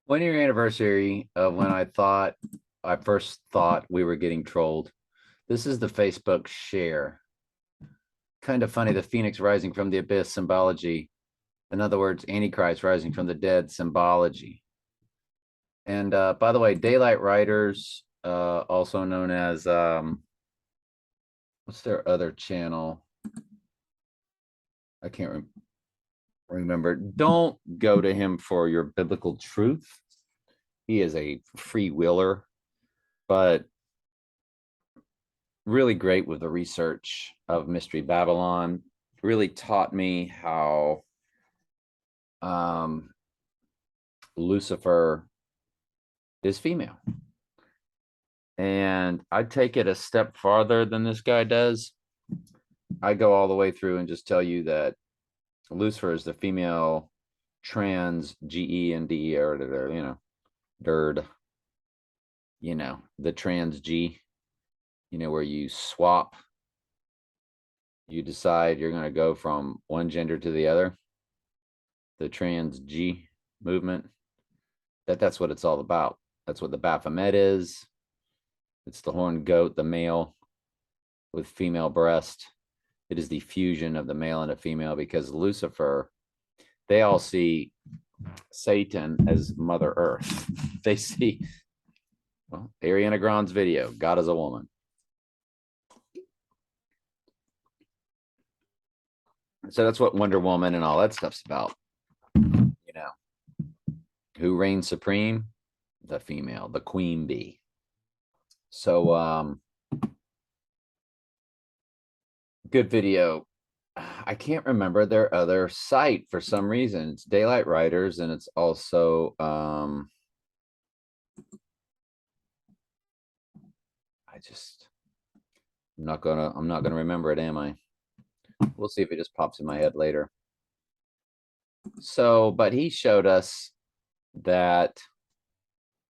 1 year anniversary of when I first thought we were getting trolled. This is the Facebook share. Kind of funny, the phoenix rising from the abyss symbology. In other words, Antichrist rising from the dead symbology. And by the way, Daylight Writers, also known as what's their other channel? I can't remember. Don't go to him for your biblical truth. He is a free willer, but really great with the research of Mystery Babylon. Really taught me how Lucifer is female. And I'd take it a step farther than this guy does. I go all the way through and just tell you that Lucifer is the female trans GE and DE, or DERD, the trans G, where you swap, you decide you're going to go from one gender to the other, the trans G movement. That's what it's all about. That's what the Baphomet is. It's the horned goat, the male with female breast. It is the fusion of the male and a female, because Lucifer, they all see Satan as Mother Earth. They see, well, Ariana Grande's video, God is a woman. So that's what Wonder Woman and all that stuff's about. Who reigns supreme? The female, the queen bee. So good video. I can't remember their other site for some reason. It's Daylight Writers, and it's also I'm not gonna remember it, am I? We'll see if it just pops in my head later. So, but he showed us that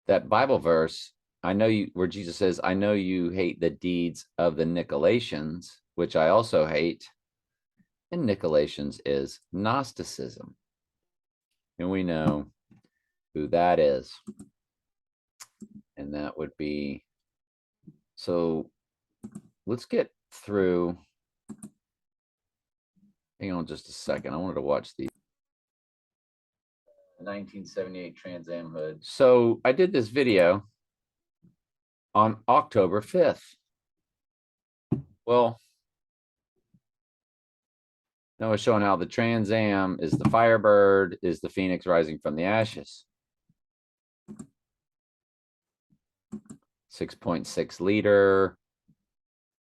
Bible verse, I know you, where Jesus says, I know you hate the deeds of the Nicolaitans, which I also hate. And Nicolaitans is Gnosticism. And we know who that is. And that would be, so let's get through. Hang on just a second. I wanted to watch the 1978 Trans Am hood. So I did this video on October 5th. Well, now it's showing how the Trans Am is the Firebird, is the Phoenix rising from the ashes. 6.6 liter.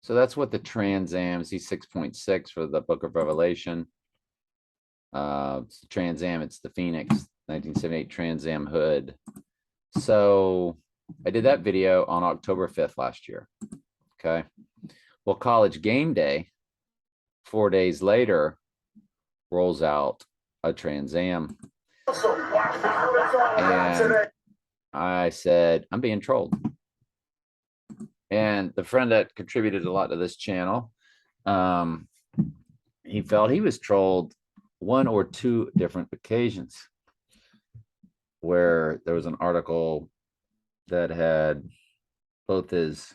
So that's what the Trans Am, see 6.6 for the Book of Revelation. It's the Trans Am, it's the Phoenix 1978 Trans Am hood. So I did that video on October 5th last year. Okay. Well, College Game Day, 4 days later, rolls out a Trans Am. And I said, I'm being trolled. And the friend that contributed a lot to this channel, he felt he was trolled 1 or 2 different occasions, where there was an article that had both his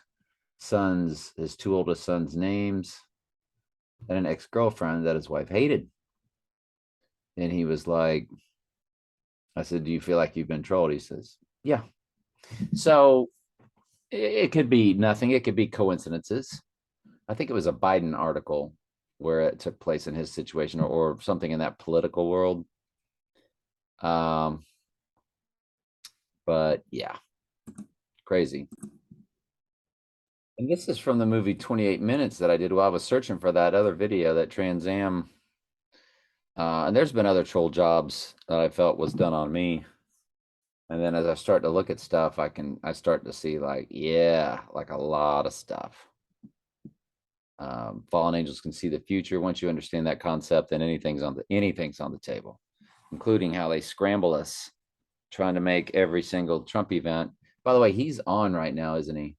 2 oldest sons' names, and an ex-girlfriend that his wife hated. And he was like, I said, do you feel like you've been trolled? He says, yeah. So it could be nothing. It could be coincidences. I think it was a Biden article where it took place in his situation, or something in that political world. But yeah, crazy. And this is from the movie 28 Minutes that I did while I was searching for that other video, that Trans Am. And there's been other troll jobs that I felt was done on me. And then as I start to look at stuff, I start to see like a lot of stuff. Fallen angels can see the future. Once you understand that concept, then anything's on the table, including how they scramble us, trying to make every single Trump event. By the way, he's on right now, isn't he?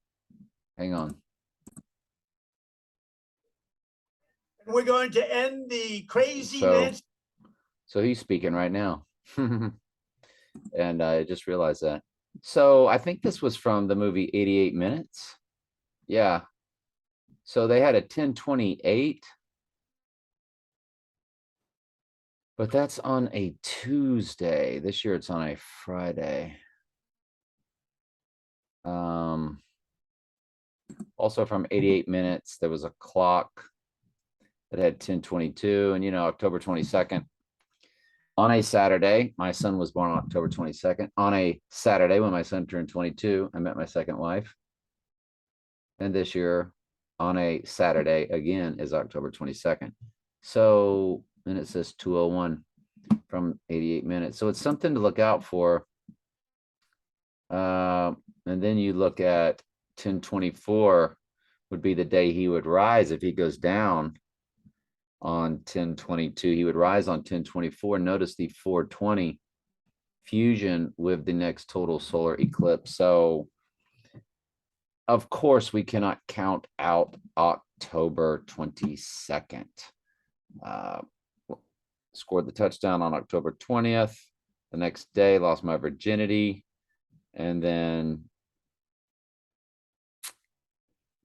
Hang on. We're going to end the crazy Nancy. So he's speaking right now. And I just realized that. So I think this was from the movie 88 Minutes. Yeah. So they had a 1028. But that's on a Tuesday. This year it's on a Friday. Also from 88 Minutes, there was a clock that had 1022, and October 22nd. On a Saturday, my son was born on October 22nd. On a Saturday, when my son turned 22, I met my second wife. And this year, on a Saturday, again, is October 22nd. So, and it says 201 from 88 Minutes. So it's something to look out for. And then you look at 1024 would be the day he would rise. If he goes down on 1022, he would rise on 1024. Notice the 420 fusion with the next total solar eclipse. So of course we cannot count out October 22nd. Scored the touchdown on October 20th. The next day lost my virginity. And then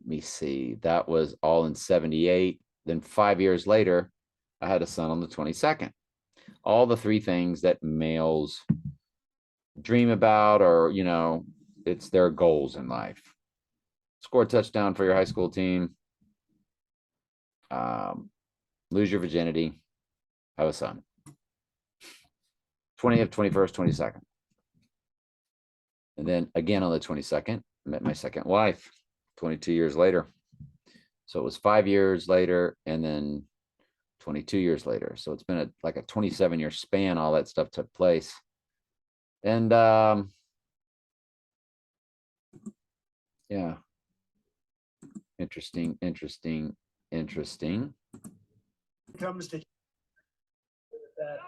let me see, that was all in 78. Then 5 years later, I had a son on the 22nd. All the three things that males dream about, or, it's their goals in life. Score a touchdown for your high school team. Lose your virginity. Have a son. 20th, 21st, 22nd. And then again on the 22nd, I met my second wife 22 years later. So it was 5 years later and then 22 years later. So it's been like a 27-year span. All that stuff took place. And yeah. Interesting. Comes to that.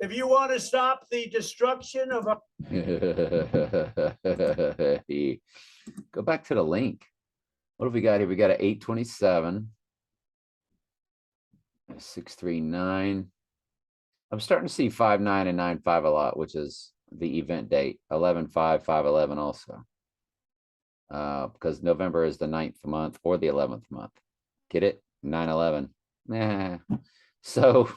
If you want to stop the destruction of our Go back to the link. What have we got here? We got an 827, a 639. I'm starting to see 59 and 95 a lot, which is the event date. 11/5, 5/11 also. Because November is the 9th month or the 11th month. Get it? 9/11. Nah. So,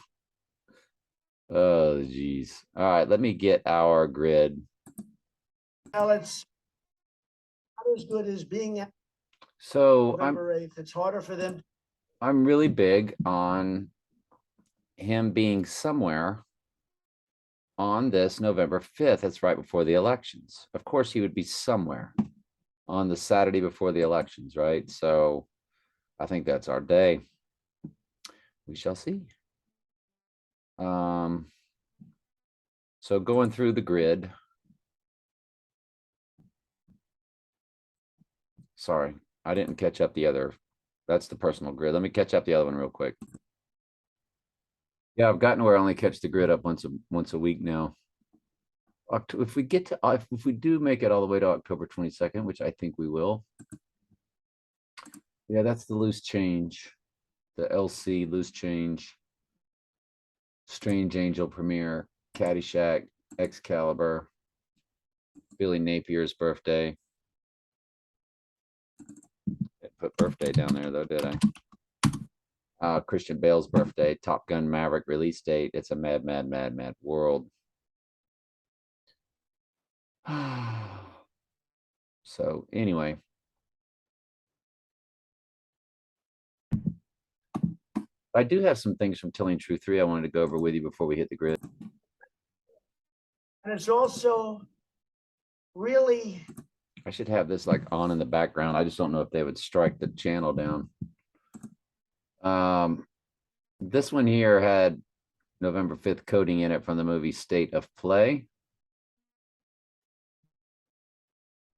oh geez. All right, let me get our grid. ballots, not as good as being at So November 8th. It's harder for them. I'm really big on him being somewhere on this November 5th. It's right before the elections. Of course, he would be somewhere on the Saturday before the elections, right? So I think that's our day. We shall see. So going through the grid. Sorry, I didn't catch up the other. That's the personal grid. Let me catch up the other one real quick. Yeah, I've gotten where I only catch the grid up once a week now. If we get to if we do make it all the way to October 22nd, which I think we will. Yeah, that's the loose change. The LC loose change. Strange Angel Premiere, Caddyshack, Excalibur, Billy Napier's birthday. Didn't put birthday down there though, did I? Christian Bale's birthday, Top Gun Maverick release date. It's a mad world. So anyway. I do have some things from Telling Truth 3 I wanted to go over with you before we hit the grid. And it's also really, I should have this like on in the background. I just don't know if they would strike the channel down. This one here had November 5th coding in it from the movie State of Play.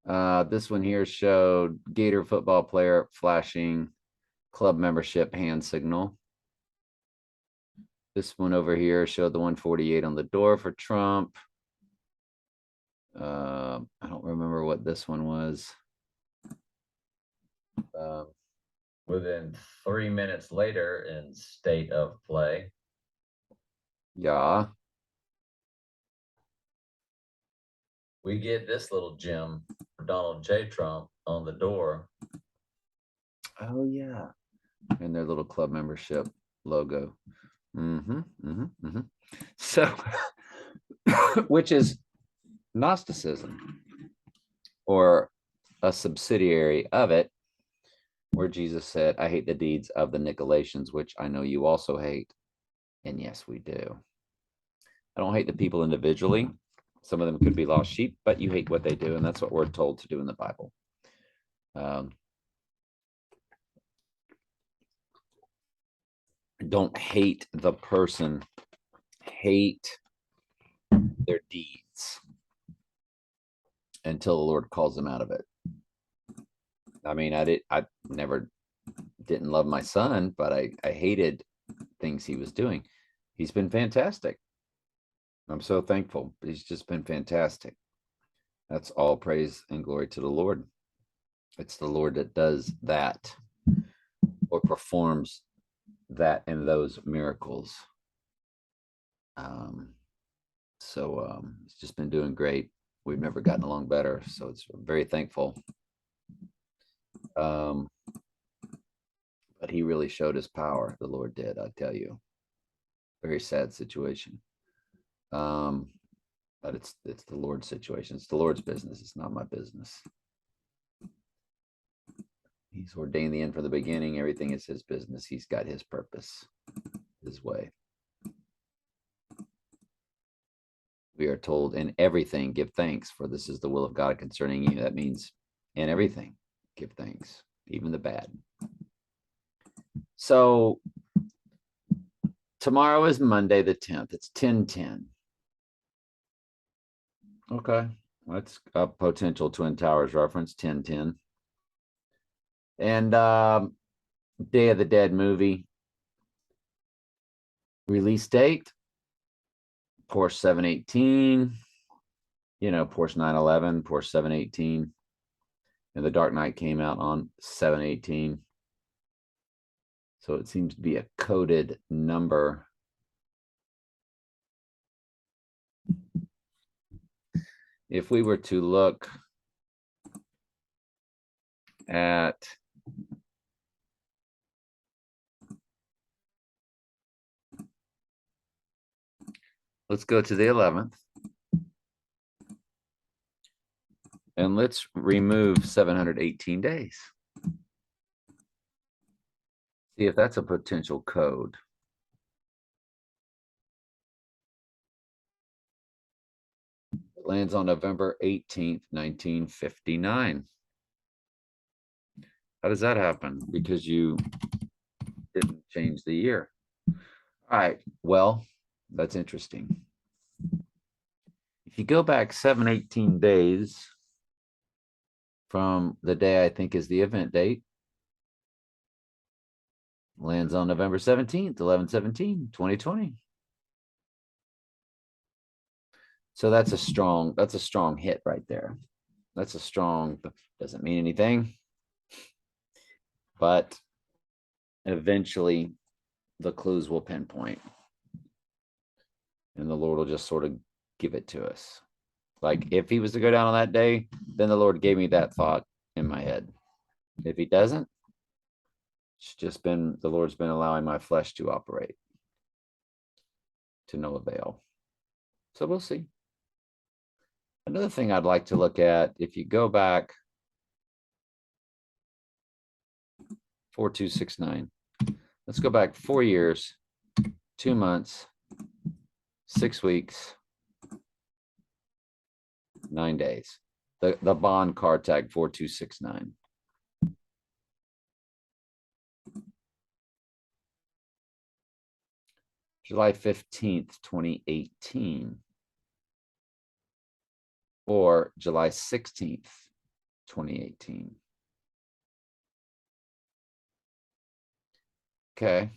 This one here showed Gator football player flashing club membership hand signal. This one over here showed the 148 on the door for Trump. I don't remember what this one was. Within 3 minutes later in State of Play. Yeah. we get this little gem for Donald J. Trump on the door. Oh yeah. And their little club membership logo. So, which is Gnosticism, or a subsidiary of it, where Jesus said, I hate the deeds of the Nicolaitans, which I know you also hate. And yes, we do. I don't hate the people individually. Some of them could be lost sheep, but you hate what they do. And that's what we're told to do in the Bible. Don't hate the person, hate their deeds until the Lord calls them out of it. I mean, I never didn't love my son, but I hated things he was doing. He's been fantastic. I'm so thankful. He's just been fantastic. That's all praise and glory to the Lord. It's the Lord that does that or performs that and those miracles. It's just been doing great. We've never gotten along better, so it's very thankful. But he really showed his power. The Lord did, I tell you. Very sad situation. But it's the Lord's situation. It's the Lord's business. It's not my business. He's ordained the end from the beginning. Everything is his business. He's got his purpose, his way. We are told in everything, give thanks, for this is the will of God concerning you. That means in everything, give thanks, even the bad. So tomorrow is Monday the 10th. It's 10:10. Okay. That's a potential Twin Towers reference, 10:10. And Day of the Dead movie. Release date, Porsche 718. You know, Porsche 911, Porsche 718. And The Dark Knight came out on 718. So it seems to be a coded number. If we were to look at let's go to the 11th. And let's remove 718 days. See if that's a potential code. It lands on November 18th, 1959. How does that happen? Because you didn't change the year. All right, well, that's interesting. If you go back 718 days from the day I think is the event date, lands on November 17th, 11/17/2020. So that's a strong hit right there. That's a strong, doesn't mean anything, but eventually the clues will pinpoint and the Lord will just sort of give it to us. Like if he was to go down on that day, then the Lord gave me that thought in my head. If he doesn't, it's just been, the Lord's been allowing my flesh to operate to no avail. So we'll see. Another thing I'd like to look at, if you go back 4269, let's go back 4 years, 2 months, 6 weeks, 9 days. The bond card tag 4269. July 15th, 2018. Or July 16th, 2018. Okay.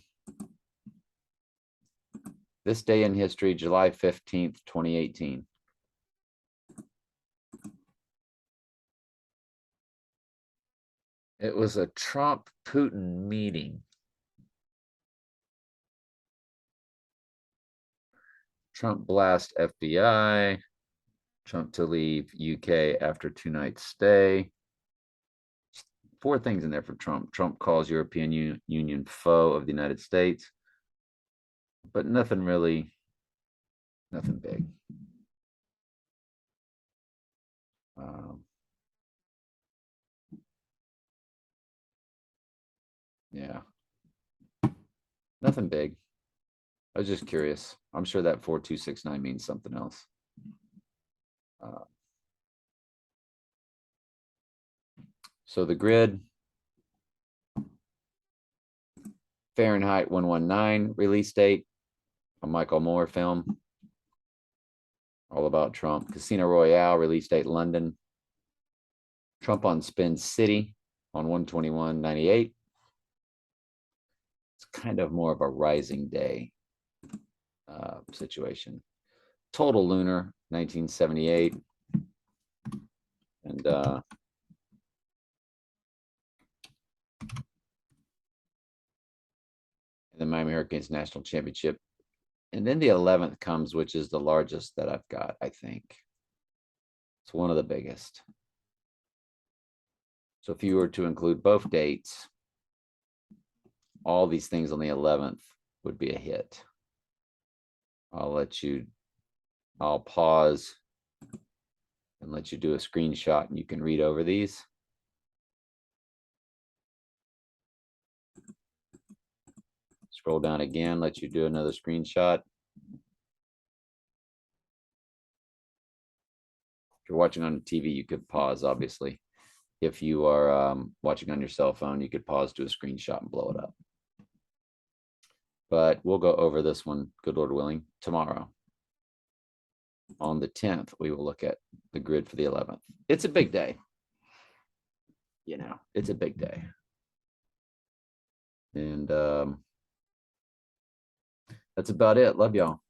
This day in history, July 15th, 2018. It was a Trump-Putin meeting. Trump blast FBI. Trump to leave UK after 2 night stay. 4 things in there for Trump. Trump calls European Union foe of the United States, but nothing big. Yeah, nothing big. I was just curious. I'm sure that 4269 means something else. So the grid, Fahrenheit 119 release date, a Michael Moore film, all about Trump. Casino Royale release date London. Trump on Spin City on 1/21/98. It's kind of more of a Rising Day situation. Total Lunar 1978. And the Miami Hurricanes National Championship. And then the 11th comes, which is the largest that I've got, I think. It's one of the biggest. So if you were to include both dates, all these things on the 11th would be a hit. I'll pause and let you do a screenshot and you can read over these. Scroll down again, let you do another screenshot. If you're watching on TV, you could pause, obviously. If you are watching on your cell phone, you could pause, do a screenshot, and blow it up. But we'll go over this one, good Lord willing, tomorrow. On the 10th, we will look at the grid for the 11th. It's a big day. You know, it's a big day. And that's about it. Love y'all.